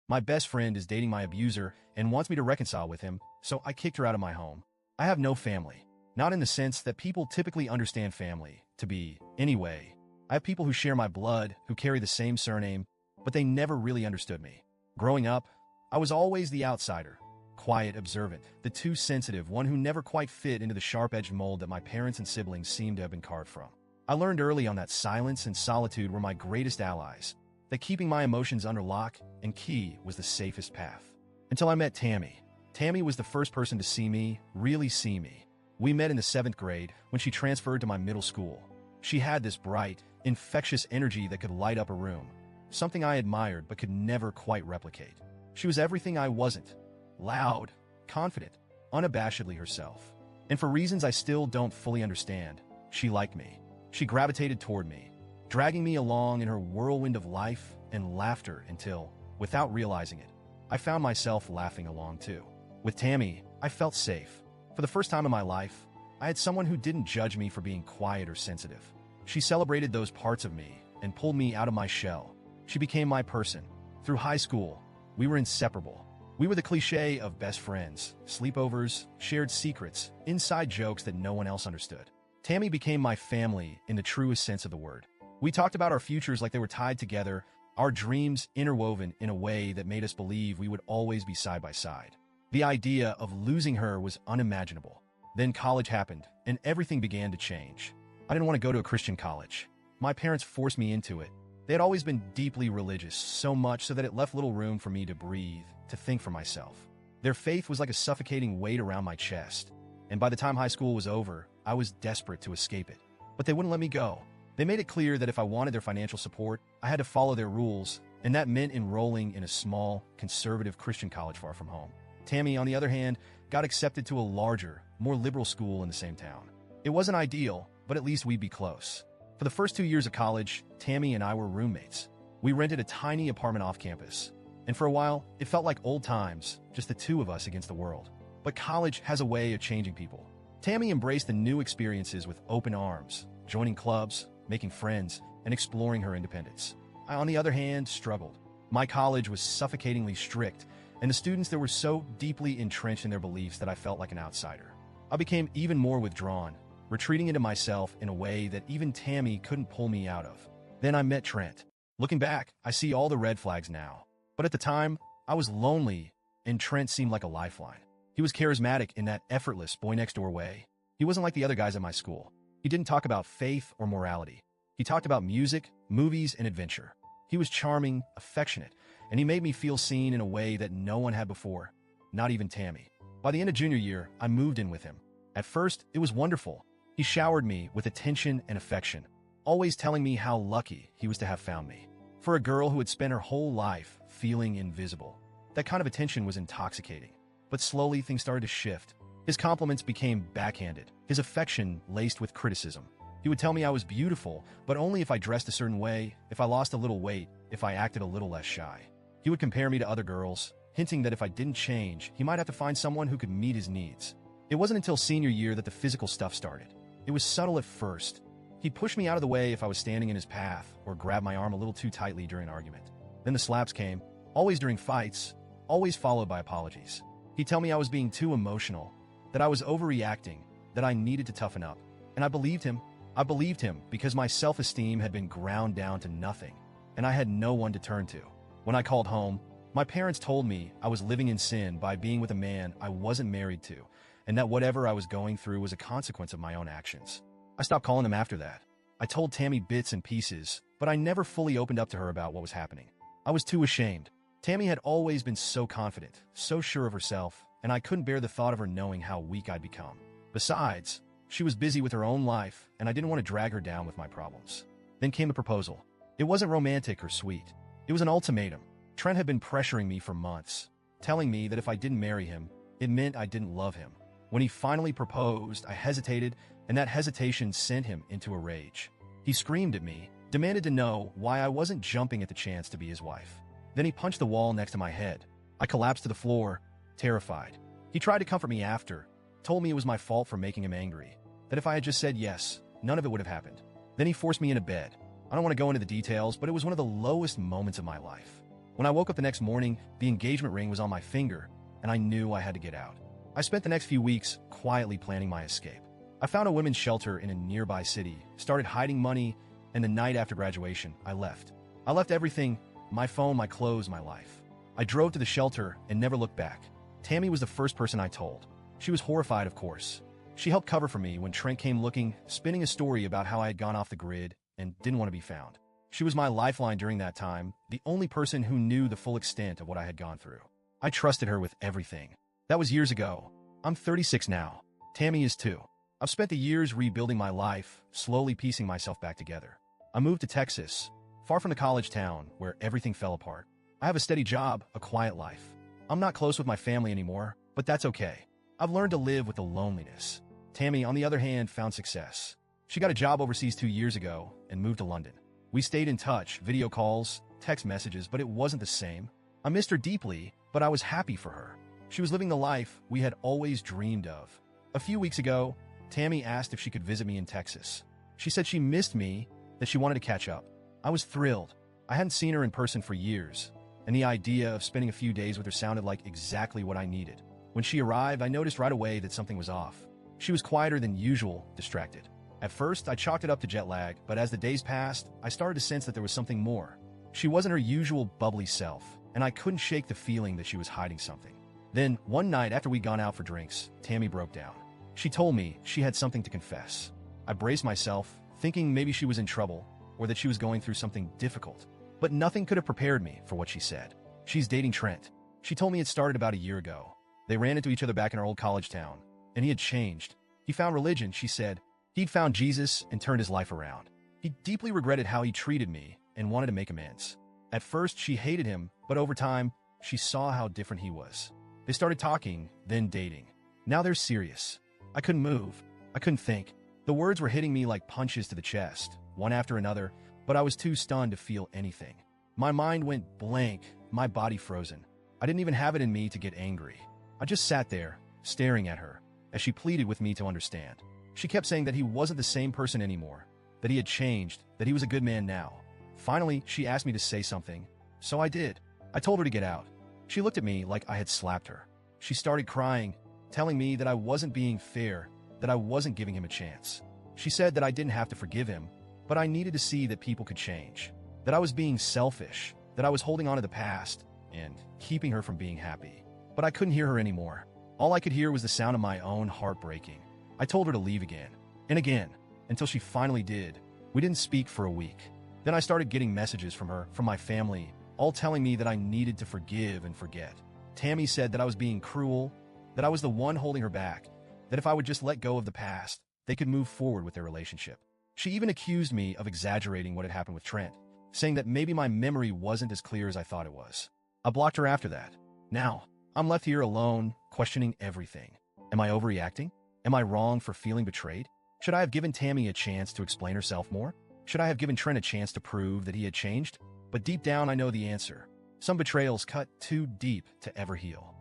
My best friend is dating my abuser and wants me to reconcile with him, so I kicked her out of my home. I have no family. Not in the sense that people typically understand family to be, anyway. I have people who share my blood, who carry the same surname, but they never really understood me. Growing up, I was always the outsider. Quiet, observant, the too sensitive, one who never quite fit into the sharp-edged mold that my parents and siblings seemed to have been carved from. I learned early on that silence and solitude were my greatest allies, that keeping my emotions under lock and key was the safest path. Until I met Tammy. Tammy was the first person to see me, really see me. We met in the 7th grade when she transferred to my middle school. She had this bright, infectious energy that could light up a room, something I admired but could never quite replicate. She was everything I wasn't. Loud, confident, unabashedly herself. And for reasons I still don't fully understand, she liked me. She gravitated toward me, dragging me along in her whirlwind of life and laughter until, without realizing it, I found myself laughing along too. With Tammy, I felt safe. For the first time in my life, I had someone who didn't judge me for being quiet or sensitive. She celebrated those parts of me and pulled me out of my shell. She became my person. Through high school, we were inseparable. We were the cliché of best friends, sleepovers, shared secrets, inside jokes that no one else understood. Tammy became my family in the truest sense of the word. We talked about our futures like they were tied together, our dreams interwoven in a way that made us believe we would always be side by side. The idea of losing her was unimaginable. Then college happened, and everything began to change. I didn't want to go to a Christian college. My parents forced me into it. They had always been deeply religious, so much so that it left little room for me to breathe, to think for myself. Their faith was like a suffocating weight around my chest, and by the time high school was over, I was desperate to escape it. But they wouldn't let me go. They made it clear that if I wanted their financial support, I had to follow their rules, and that meant enrolling in a small, conservative Christian college far from home. Tammy, on the other hand, got accepted to a larger, more liberal school in the same town. It wasn't ideal, but at least we'd be close. For the first 2 years of college, Tammy and I were roommates. We rented a tiny apartment off campus, and for a while, it felt like old times, just the two of us against the world. But college has a way of changing people. Tammy embraced the new experiences with open arms, joining clubs, making friends, and exploring her independence. I, on the other hand, struggled. My college was suffocatingly strict, and the students there were so deeply entrenched in their beliefs that I felt like an outsider. I became even more withdrawn, retreating into myself in a way that even Tammy couldn't pull me out of. Then I met Trent. Looking back, I see all the red flags now. But at the time, I was lonely, and Trent seemed like a lifeline. He was charismatic in that effortless boy-next-door way. He wasn't like the other guys at my school. He didn't talk about faith or morality. He talked about music, movies, and adventure. He was charming, affectionate, and he made me feel seen in a way that no one had before, not even Tammy. By the end of junior year, I moved in with him. At first, it was wonderful. He showered me with attention and affection, always telling me how lucky he was to have found me. For a girl who had spent her whole life feeling invisible, that kind of attention was intoxicating. But slowly things started to shift. His compliments became backhanded, his affection laced with criticism. He would tell me I was beautiful, but only if I dressed a certain way, if I lost a little weight, if I acted a little less shy. He would compare me to other girls, hinting that if I didn't change, he might have to find someone who could meet his needs. It wasn't until senior year that the physical stuff started. It was subtle at first. He'd push me out of the way if I was standing in his path, or grab my arm a little too tightly during an argument. Then the slaps came, always during fights, always followed by apologies. He'd tell me I was being too emotional, that I was overreacting, that I needed to toughen up. And I believed him. I believed him because my self-esteem had been ground down to nothing, and I had no one to turn to. When I called home, my parents told me I was living in sin by being with a man I wasn't married to, and that whatever I was going through was a consequence of my own actions. I stopped calling them after that. I told Tammy bits and pieces, but I never fully opened up to her about what was happening. I was too ashamed. Tammy had always been so confident, so sure of herself, and I couldn't bear the thought of her knowing how weak I'd become. Besides, she was busy with her own life, and I didn't want to drag her down with my problems. Then came the proposal. It wasn't romantic or sweet. It was an ultimatum. Trent had been pressuring me for months, telling me that if I didn't marry him, it meant I didn't love him. When he finally proposed, I hesitated, and that hesitation sent him into a rage. He screamed at me, demanded to know why I wasn't jumping at the chance to be his wife. Then he punched the wall next to my head. I collapsed to the floor, terrified. He tried to comfort me after, told me it was my fault for making him angry, that if I had just said yes, none of it would have happened. Then he forced me into bed. I don't want to go into the details, but it was one of the lowest moments of my life. When I woke up the next morning, the engagement ring was on my finger, and I knew I had to get out. I spent the next few weeks quietly planning my escape. I found a women's shelter in a nearby city, started hiding money, and the night after graduation, I left. I left everything: my phone, my clothes, my life. I drove to the shelter and never looked back. Tammy was the first person I told. She was horrified, of course. She helped cover for me when Trent came looking, spinning a story about how I had gone off the grid and didn't want to be found. She was my lifeline during that time, the only person who knew the full extent of what I had gone through. I trusted her with everything. That was years ago. I'm 36 now. Tammy is too. I've spent the years rebuilding my life, slowly piecing myself back together. I moved to Texas, far from the college town where everything fell apart. I have a steady job, a quiet life. I'm not close with my family anymore, but that's okay. I've learned to live with the loneliness. Tammy, on the other hand, found success. She got a job overseas 2 years ago and moved to London. We stayed in touch, video calls, text messages, but it wasn't the same. I missed her deeply, but I was happy for her. She was living the life we had always dreamed of. A few weeks ago, Tammy asked if she could visit me in Texas. She said she missed me, that she wanted to catch up. I was thrilled. I hadn't seen her in person for years, and the idea of spending a few days with her sounded like exactly what I needed. When she arrived, I noticed right away that something was off. She was quieter than usual, distracted. At first, I chalked it up to jet lag, but as the days passed, I started to sense that there was something more. She wasn't her usual bubbly self, and I couldn't shake the feeling that she was hiding something. Then, one night after we'd gone out for drinks, Tammy broke down. She told me she had something to confess. I braced myself, thinking maybe she was in trouble, or that she was going through something difficult. But nothing could have prepared me for what she said. She's dating Trent. She told me it started about a year ago. They ran into each other back in our old college town, and he had changed. He found religion, she said. He'd found Jesus and turned his life around. He deeply regretted how he treated me and wanted to make amends. At first, she hated him, but over time, she saw how different he was. They started talking, then dating. Now they're serious. I couldn't move. I couldn't think. The words were hitting me like punches to the chest, one after another, but I was too stunned to feel anything. My mind went blank, my body frozen. I didn't even have it in me to get angry. I just sat there, staring at her, as she pleaded with me to understand. She kept saying that he wasn't the same person anymore, that he had changed, that he was a good man now. Finally, she asked me to say something, so I did. I told her to get out. She looked at me like I had slapped her. She started crying, telling me that I wasn't being fair, that I wasn't giving him a chance. She said that I didn't have to forgive him, but I needed to see that people could change, that I was being selfish, that I was holding on to the past and keeping her from being happy. But I couldn't hear her anymore. All I could hear was the sound of my own heart breaking. I told her to leave again, and again, until she finally did. We didn't speak for a week. Then I started getting messages from her, from my family, all telling me that I needed to forgive and forget. Tammy said that I was being cruel, that I was the one holding her back, that if I would just let go of the past, they could move forward with their relationship. She even accused me of exaggerating what had happened with Trent, saying that maybe my memory wasn't as clear as I thought it was. I blocked her after that. Now, I'm left here alone, questioning everything. Am I overreacting? Am I wrong for feeling betrayed? Should I have given Tammy a chance to explain herself more? Should I have given Trent a chance to prove that he had changed? But deep down, I know the answer. Some betrayals cut too deep to ever heal.